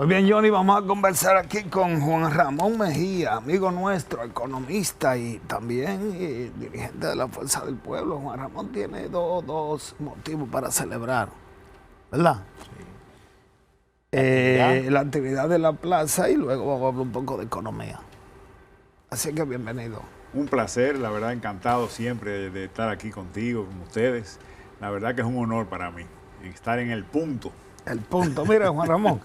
Pues bien, Johnny, vamos a conversar aquí con Juan Ramón Mejía, amigo nuestro, economista y también dirigente de la Fuerza del Pueblo. Juan Ramón tiene dos motivos para celebrar, ¿verdad? La actividad de la plaza y luego vamos a hablar un poco de economía. Así que bienvenido. Un placer, la verdad, encantado siempre de estar aquí contigo, con ustedes. La verdad que es un honor para mí estar en el punto. El punto. Mira, Juan Ramón,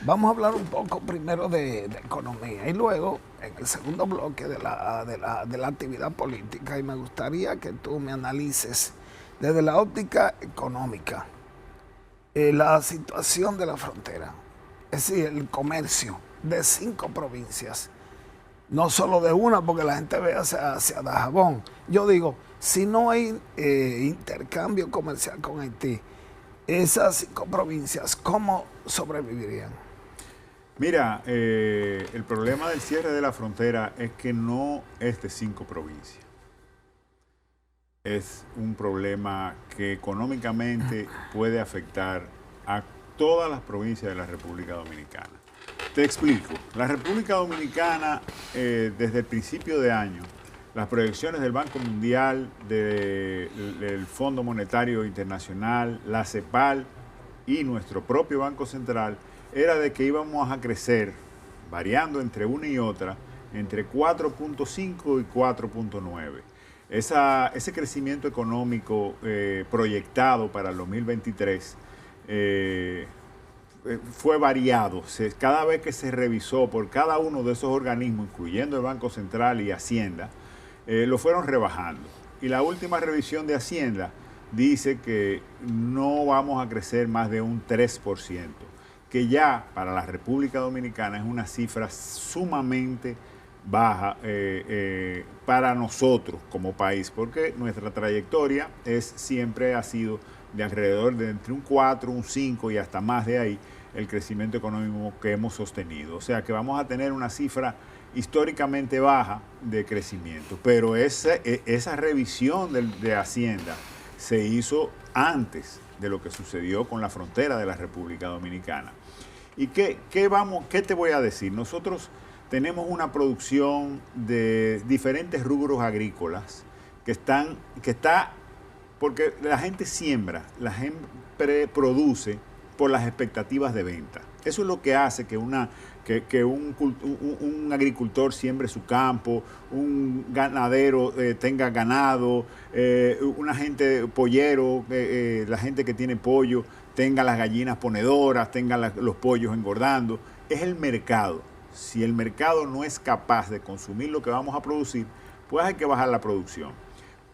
vamos a hablar un poco primero de economía y luego en el segundo bloque de la actividad política. Y me gustaría que tú me analices desde la óptica económica la situación de la frontera, es decir, el comercio de 5 provincias. No solo de una, porque la gente ve hacia Dajabón. Yo digo, si no hay intercambio comercial con Haití, esas 5 provincias, ¿cómo sobrevivirían? Mira, el problema del cierre de la frontera es que no es de 5 provincias. Es un problema que económicamente puede afectar a todas las provincias de la República Dominicana. Te explico. La República Dominicana, desde el principio de año, las proyecciones del Banco Mundial, del Fondo Monetario Internacional, la CEPAL y nuestro propio Banco Central, era de que íbamos a crecer, variando entre una y otra, entre 4.5 y 4.9. Ese crecimiento económico proyectado para el 2023 fue variado. Cada vez que se revisó por cada uno de esos organismos, incluyendo el Banco Central y Hacienda, lo fueron rebajando. Y la última revisión de Hacienda dice que no vamos a crecer más de un 3%, que ya para la República Dominicana es una cifra sumamente baja para nosotros como país, porque nuestra trayectoria siempre ha sido de alrededor de entre un 4, un 5 y hasta más de ahí el crecimiento económico que hemos sostenido. O sea que vamos a tener una cifra históricamente baja de crecimiento, pero esa revisión de Hacienda se hizo antes de lo que sucedió con la frontera de la República Dominicana. ¿Y qué te voy a decir? Nosotros tenemos una producción de diferentes rubros agrícolas que está, porque la gente siembra, la gente produce por las expectativas de venta. Eso es lo que hace que un agricultor siembre su campo, un ganadero tenga ganado, una gente pollero, la gente que tiene pollo, tenga las gallinas ponedoras, tenga los pollos engordando. Es el mercado. Si el mercado no es capaz de consumir lo que vamos a producir, pues hay que bajar la producción.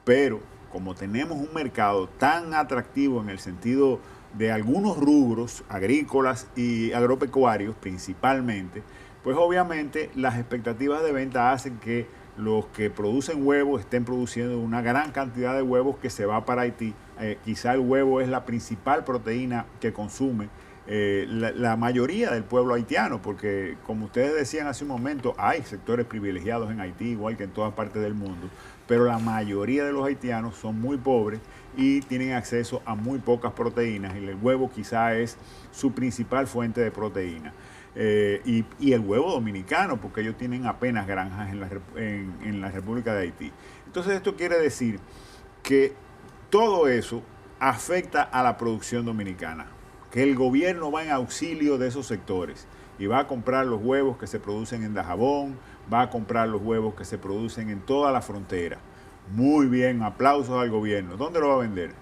Pero como tenemos un mercado tan atractivo en el sentido de algunos rubros agrícolas y agropecuarios principalmente, pues obviamente las expectativas de venta hacen que los que producen huevos estén produciendo una gran cantidad de huevos que se va para Haití. Quizá el huevo es la principal proteína que consume la mayoría del pueblo haitiano, porque como ustedes decían hace un momento, hay sectores privilegiados en Haití, igual que en todas partes del mundo, pero la mayoría de los haitianos son muy pobres y tienen acceso a muy pocas proteínas, y el huevo quizá es su principal fuente de proteína. Y el huevo dominicano, porque ellos tienen apenas granjas en la República de Haití. Entonces esto quiere decir que todo eso afecta a la producción dominicana, que el gobierno va en auxilio de esos sectores y va a comprar los huevos que se producen en Dajabón, va a comprar los huevos que se producen en toda la frontera. Muy bien, aplausos al gobierno. ¿Dónde lo va a vender?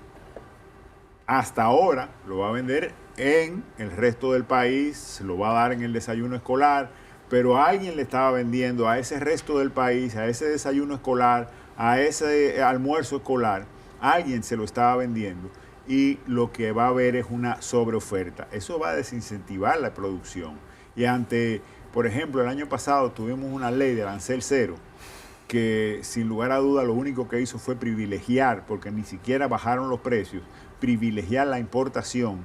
Hasta ahora lo va a vender en el resto del país, lo va a dar en el desayuno escolar, pero alguien le estaba vendiendo a ese resto del país, a ese desayuno escolar, a ese almuerzo escolar, alguien se lo estaba vendiendo. Y lo que va a haber es una sobreoferta. Eso va a desincentivar la producción. Y por ejemplo, el año pasado tuvimos una ley de arancel cero que sin lugar a duda lo único que hizo fue privilegiar, porque ni siquiera bajaron los precios, privilegiar la importación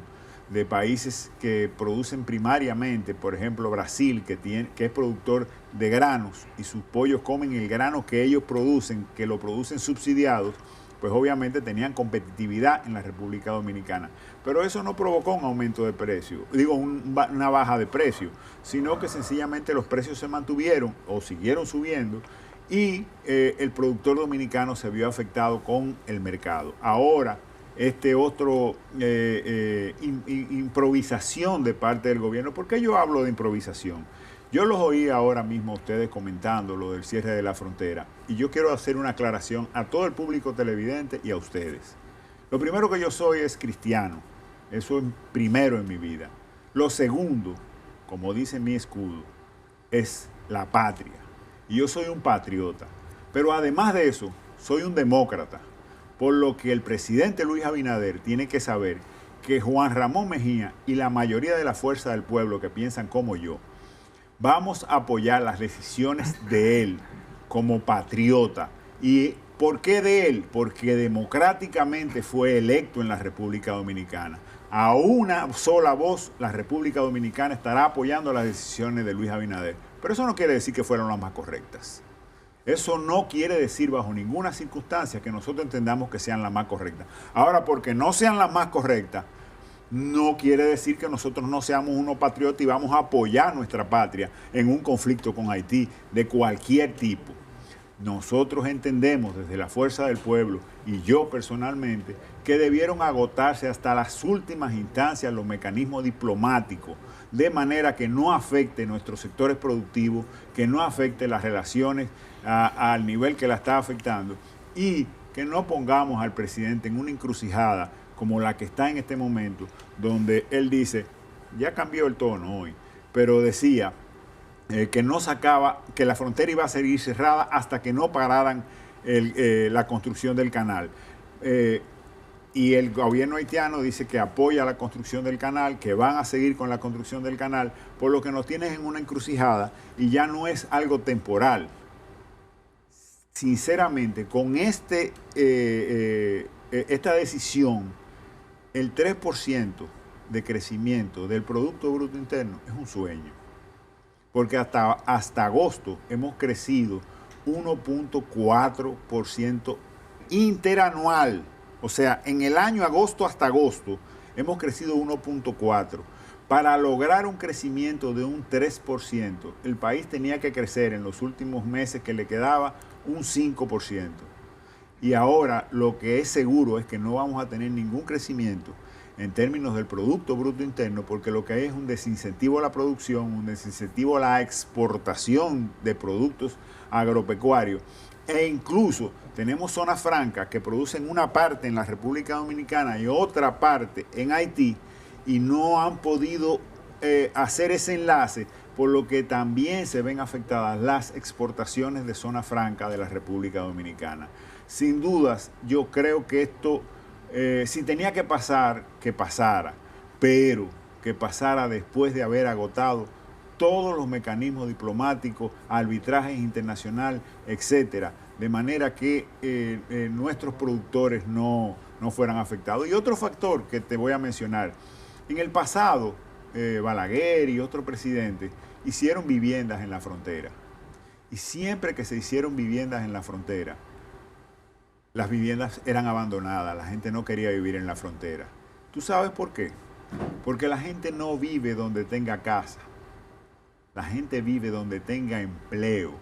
de países que producen primariamente, por ejemplo Brasil, que es productor de granos y sus pollos comen el grano que ellos producen, que lo producen subsidiados, pues obviamente tenían competitividad en la República Dominicana. Pero eso no provocó un aumento de precio, una baja de precio, sino que sencillamente los precios se mantuvieron o siguieron subiendo y el productor dominicano se vio afectado con el mercado. Ahora, improvisación de parte del gobierno. ¿Por qué yo hablo de improvisación? Yo los oí ahora mismo a ustedes comentando lo del cierre de la frontera y yo quiero hacer una aclaración a todo el público televidente y a ustedes. Lo primero que yo soy es cristiano, eso es primero en mi vida. Lo segundo, como dice mi escudo, es la patria. Y yo soy un patriota, pero además de eso, soy un demócrata, por lo que el presidente Luis Abinader tiene que saber que Juan Ramón Mejía y la mayoría de la fuerza del pueblo que piensan como yo, vamos a apoyar las decisiones de él como patriota. ¿Y por qué de él? Porque democráticamente fue electo en la República Dominicana. A una sola voz, la República Dominicana estará apoyando las decisiones de Luis Abinader. Pero eso no quiere decir que fueron las más correctas. Eso no quiere decir bajo ninguna circunstancia que nosotros entendamos que sean las más correctas. Ahora, porque no sean las más correctas, no quiere decir que nosotros no seamos unos patriotas y vamos a apoyar nuestra patria en un conflicto con Haití de cualquier tipo. Nosotros entendemos desde la fuerza del pueblo y yo personalmente que debieron agotarse hasta las últimas instancias los mecanismos diplomáticos de manera que no afecte nuestros sectores productivos, que no afecte las relaciones al nivel que la está afectando y que no pongamos al presidente en una encrucijada como la que está en este momento, donde él dice, ya cambió el tono hoy, pero decía que no sacaba, que la frontera iba a seguir cerrada hasta que no pararan la construcción del canal. Y el gobierno haitiano dice que apoya la construcción del canal, que van a seguir con la construcción del canal, por lo que nos tienes en una encrucijada y ya no es algo temporal. Sinceramente, con esta decisión, el 3% de crecimiento del Producto Bruto Interno es un sueño. Porque hasta agosto hemos crecido 1.4% interanual. O sea, en el año agosto hasta agosto hemos crecido 1.4%. Para lograr un crecimiento de un 3%, el país tenía que crecer en los últimos meses que le quedaba un 5%. Y ahora lo que es seguro es que no vamos a tener ningún crecimiento en términos del Producto Bruto Interno, porque lo que hay es un desincentivo a la producción, un desincentivo a la exportación de productos agropecuarios. E incluso tenemos zonas francas que producen una parte en la República Dominicana y otra parte en Haití y no han podido hacer ese enlace, por lo que también se ven afectadas las exportaciones de zona franca de la República Dominicana. Sin dudas, yo creo que esto, si tenía que pasar, que pasara, pero que pasara después de haber agotado todos los mecanismos diplomáticos, arbitrajes internacional, etcétera, de manera que nuestros productores no fueran afectados. Y otro factor que te voy a mencionar, en el pasado, Balaguer y otros presidentes hicieron viviendas en la frontera. Y siempre que se hicieron viviendas en la frontera, las viviendas eran abandonadas, la gente no quería vivir en la frontera. ¿Tú sabes por qué? Porque la gente no vive donde tenga casa. La gente vive donde tenga empleo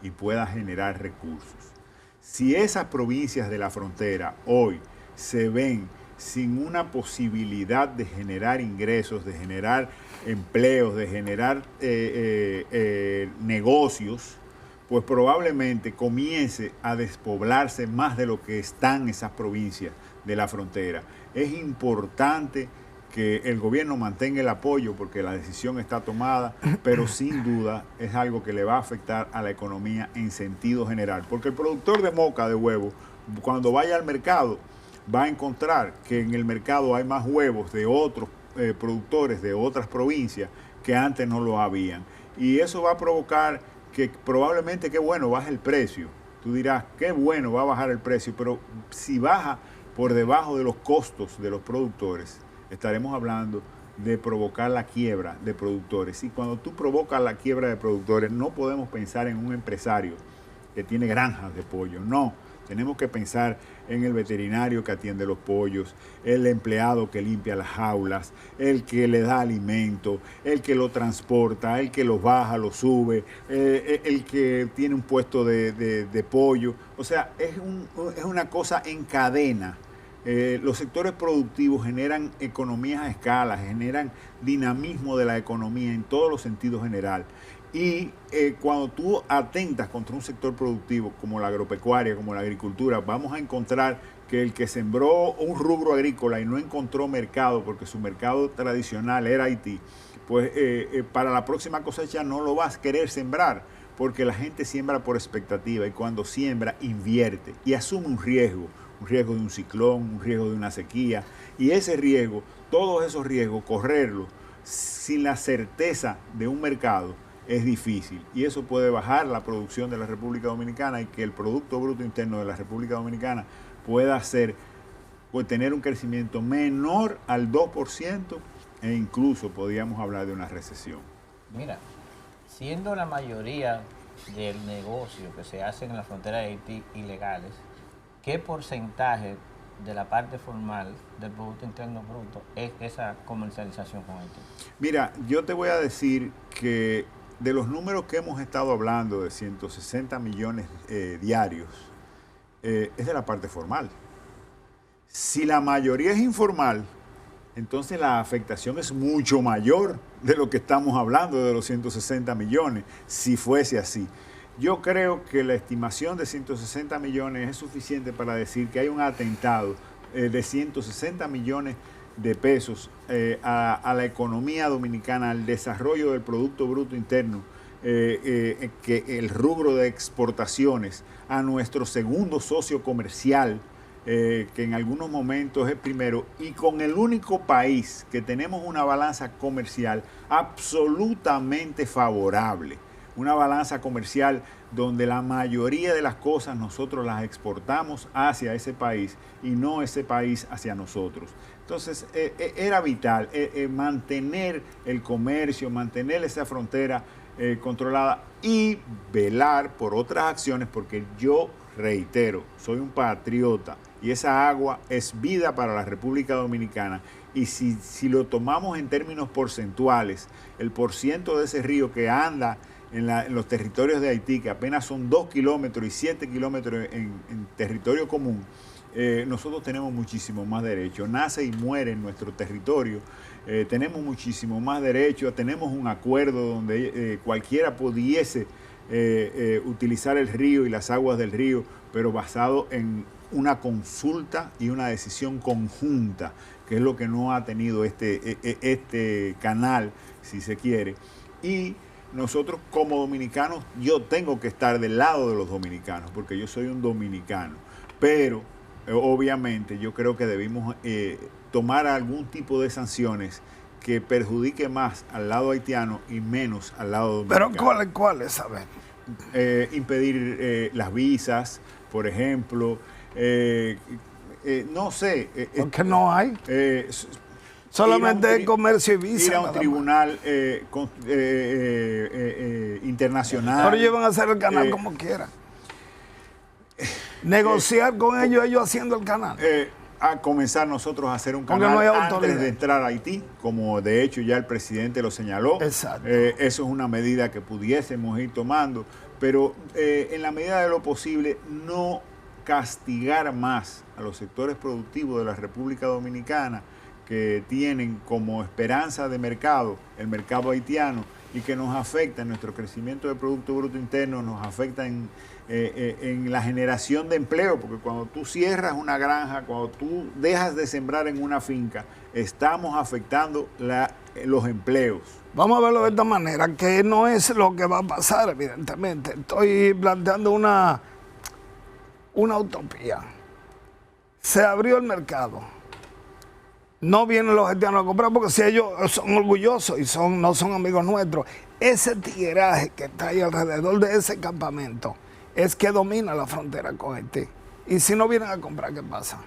y pueda generar recursos. Si esas provincias de la frontera hoy se ven sin una posibilidad de generar ingresos, de generar empleos, de generar negocios, pues probablemente comience a despoblarse más de lo que están esas provincias de la frontera. Es importante que el gobierno mantenga el apoyo porque la decisión está tomada, pero sin duda es algo que le va a afectar a la economía en sentido general. Porque el productor de moca, de huevo, cuando vaya al mercado, va a encontrar que en el mercado hay más huevos de otros productores de otras provincias que antes no lo habían. Y eso va a provocar que probablemente, qué bueno, baje el precio. Tú dirás, qué bueno, va a bajar el precio, pero si baja por debajo de los costos de los productores, estaremos hablando de provocar la quiebra de productores. Y cuando tú provocas la quiebra de productores, no podemos pensar en un empresario que tiene granjas de pollo, no. Tenemos que pensar en el veterinario que atiende los pollos, el empleado que limpia las jaulas, el que le da alimento, el que lo transporta, el que lo baja, lo sube, el que tiene un puesto de pollo. O sea, es una cosa en cadena. Los sectores productivos generan economías a escala, generan dinamismo de la economía en todos los sentidos general. Y cuando tú atentas contra un sector productivo como la agropecuaria, como la agricultura, vamos a encontrar que el que sembró un rubro agrícola y no encontró mercado porque su mercado tradicional era Haití, pues para la próxima cosecha no lo vas a querer sembrar, porque la gente siembra por expectativa y cuando siembra invierte y asume un riesgo de un ciclón, un riesgo de una sequía, y ese riesgo, todos esos riesgos, correrlos sin la certeza de un mercado es difícil, y eso puede bajar la producción de la República Dominicana y que el Producto Bruto Interno de la República Dominicana pueda tener un crecimiento menor al 2% e incluso podríamos hablar de una recesión. Mira, siendo la mayoría del negocio que se hace en la frontera de Haití ilegales, ¿qué porcentaje de la parte formal del Producto Interno Bruto es esa comercialización con Haití? Mira, yo te voy a decir que de los números que hemos estado hablando de 160 millones diarios, es de la parte formal. Si la mayoría es informal, entonces la afectación es mucho mayor de lo que estamos hablando de los 160 millones, si fuese así. Yo creo que la estimación de 160 millones es suficiente para decir que hay un atentado de 160 millones de pesos a la economía dominicana, al desarrollo del Producto Bruto Interno, que el rubro de exportaciones, a nuestro segundo socio comercial, que en algunos momentos es el primero, y con el único país que tenemos una balanza comercial absolutamente favorable. Una balanza comercial donde la mayoría de las cosas nosotros las exportamos hacia ese país y no ese país hacia nosotros. Entonces, era vital mantener el comercio, mantener esa frontera controlada y velar por otras acciones, porque yo reitero, soy un patriota y esa agua es vida para la República Dominicana. Y si lo tomamos en términos porcentuales, el porciento de ese río que anda en los territorios de Haití, que apenas son 2 kilómetros y 7 kilómetros en territorio común, nosotros tenemos muchísimo más derecho. Nace y muere en nuestro territorio, tenemos muchísimo más derecho, tenemos un acuerdo donde cualquiera pudiese utilizar el río y las aguas del río, pero basado en una consulta y una decisión conjunta, que es lo que no ha tenido este canal, si se quiere. Y nosotros como dominicanos, yo tengo que estar del lado de los dominicanos, porque yo soy un dominicano, pero obviamente yo creo que debimos tomar algún tipo de sanciones que perjudique más al lado haitiano y menos al lado dominicano. ¿Pero cuáles? A ver. Impedir las visas, por ejemplo, no sé. Porque no hay. Solamente el comercio y visa. Ir a un tribunal internacional. Pero ellos van a hacer el canal como quieran. Negociar con ellos haciendo el canal. A comenzar nosotros a hacer un canal antes de entrar a Haití, como de hecho ya el presidente lo señaló. Exacto. Eso es una medida que pudiésemos ir tomando, pero en la medida de lo posible no castigar más a los sectores productivos de la República Dominicana, que tienen como esperanza de mercado el mercado haitiano y que nos afecta en nuestro crecimiento de Producto Bruto Interno, nos afecta en la generación de empleo, porque cuando tú cierras una granja, cuando tú dejas de sembrar en una finca, estamos afectando los empleos. Vamos a verlo de esta manera, que no es lo que va a pasar, evidentemente. Estoy planteando una utopía. Se abrió el mercado. No vienen los haitianos a comprar porque si ellos son orgullosos y no son amigos nuestros, ese tigueraje que está ahí alrededor de ese campamento es que domina la frontera con Haití. Y si no vienen a comprar, ¿qué pasa?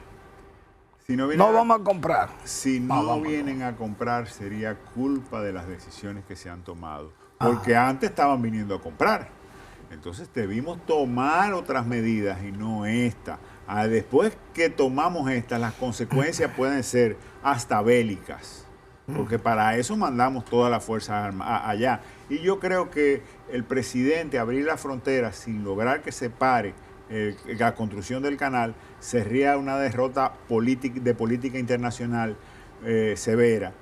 Si no vamos a comprar. Si no vienen a comprar, sería culpa de las decisiones que se han tomado. Porque antes estaban viniendo a comprar. Entonces debimos tomar otras medidas y no esta. Después que tomamos estas, las consecuencias pueden ser hasta bélicas, porque para eso mandamos todas las fuerzas armadas allá. Y yo creo que el presidente abrir la frontera sin lograr que se pare la construcción del canal sería una derrota de política internacional severa.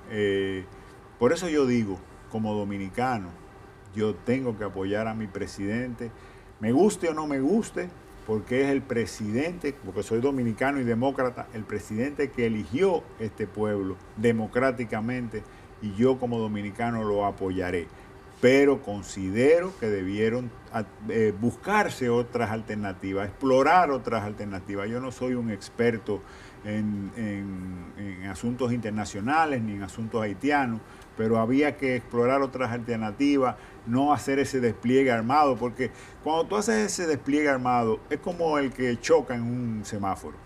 Por eso yo digo, como dominicano, yo tengo que apoyar a mi presidente, me guste o no me guste, porque es el presidente, porque soy dominicano y demócrata, el presidente que eligió este pueblo democráticamente, y yo como dominicano lo apoyaré. Pero considero que debieron buscarse otras alternativas, explorar otras alternativas. Yo no soy un experto en asuntos internacionales ni en asuntos haitianos, pero había que explorar otras alternativas, no hacer ese despliegue armado, porque cuando tú haces ese despliegue armado es como el que choca en un semáforo.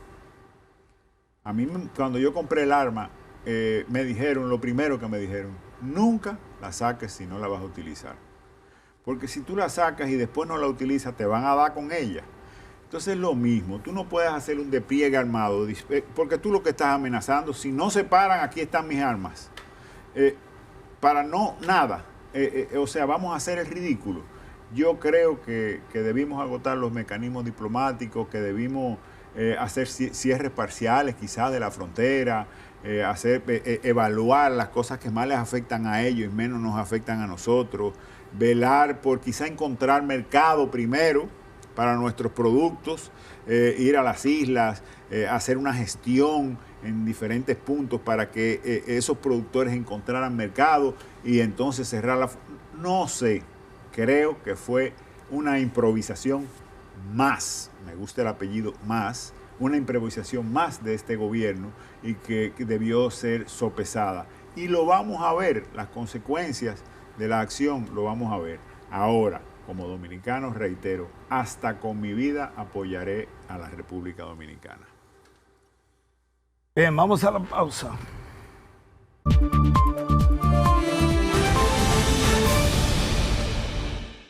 A mí, cuando yo compré el arma, me dijeron, lo primero que me dijeron, nunca la saques si no la vas a utilizar. Porque si tú la sacas y después no la utilizas, te van a dar con ella. Entonces es lo mismo, tú no puedes hacer un despliegue armado, porque tú lo que estás amenazando, si no se paran, aquí están mis armas. Para no, nada. O sea, vamos a hacer el ridículo. Yo creo que debimos agotar los mecanismos diplomáticos, que debimos hacer cierres parciales quizás de la frontera, evaluar las cosas que más les afectan a ellos y menos nos afectan a nosotros, velar por quizá encontrar mercado primero para nuestros productos, ir a las islas, hacer una gestión en diferentes puntos para que esos productores encontraran mercado y entonces cerrar la... No sé, creo que fue una improvisación más, me gusta el apellido más, una improvisación más de este gobierno y que debió ser sopesada. Y lo vamos a ver, las consecuencias de la acción lo vamos a ver. Ahora, como dominicano, reitero, hasta con mi vida apoyaré a la República Dominicana. Bien, vamos a la pausa.